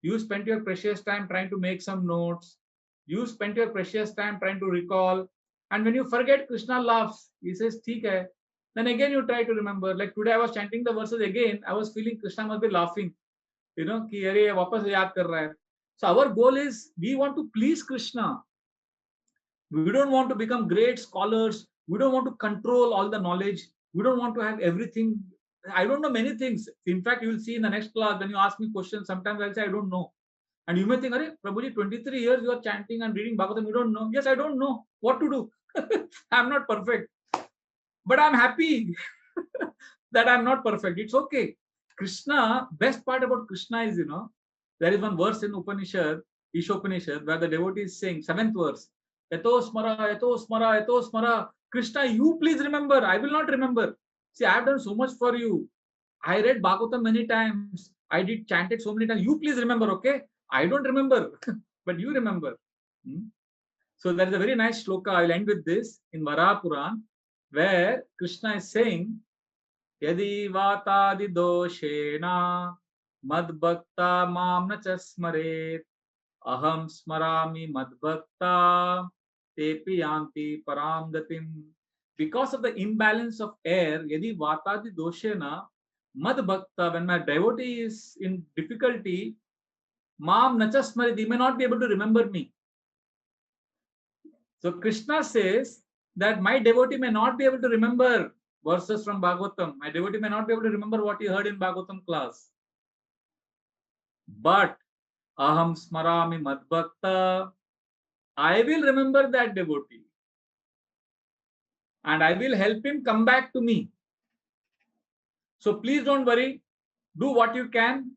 You spent your precious time trying to make some notes. You spent your precious time trying to recall. And when you forget, Krishna laughs. He says, "Theek hai." Then again you try to remember. Like today I was chanting the verses again. I was feeling Krishna must be laughing. You know, कि अरे वापस याद कर रहा है. So our goal is we want to please Krishna. We don't want to become great scholars. We don't want to control all the knowledge. We don't want to have everything. I don't know many things. In fact, you will see in the next class when you ask me questions, sometimes I'll say, I don't know. And you may think, Arey, Prabhuji, 23 years you are chanting and reading Bhagavatam, you don't know. Yes, I don't know what to do. I'm not perfect. But I'm happy that I'm not perfect. It's okay. Krishna, best part about Krishna is, there is one verse in Upanishad, Ishopanishad, where the devotee is saying, 7th verse, Eto smara, eto smara, eto smara. Krishna, you please remember. I will not remember. See, I have done so much for you. I read Bhagavatam many times. I did chant it so many times. You please remember, okay? I don't remember, but you remember. So there is a very nice shloka. I will end with this in Varaha Puran, where Krishna is saying, Yadi vatadi doshena madbhakta mam na chasmaret aham smarami madbhakta tepi yanti param gatim. Because of the imbalance of air, yadi vatadi doshena madbhakta, when my devotee is in difficulty, mam na chasmaret, he may not be able to remember me. So Krishna says that my devotee may not be able to remember verses from Bhagavatam. My devotee may not be able to remember what he heard in Bhagavatam class. But aham smarami madbhakta, I will remember that devotee. And I will help him come back to me. So please don't worry. Do what you can.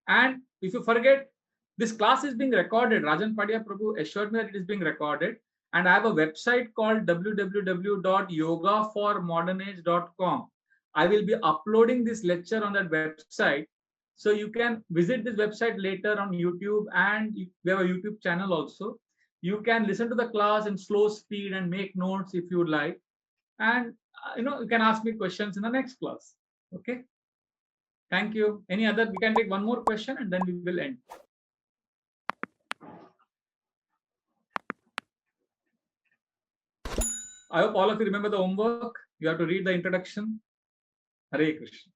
And if you forget, this class is being recorded. Rajan Padia Prabhu assured me that it is being recorded. And I have a website called www.yogaformodernage.com. I will be uploading this lecture on that website. So you can visit this website later on YouTube, and we have a YouTube channel also. You can listen to the class in slow speed and make notes if you would like. And you can ask me questions in the next class. Okay. Thank you. Any other? We can take one more question and then we will end. I hope all of you remember the homework. You have to read the introduction. Hare Krishna.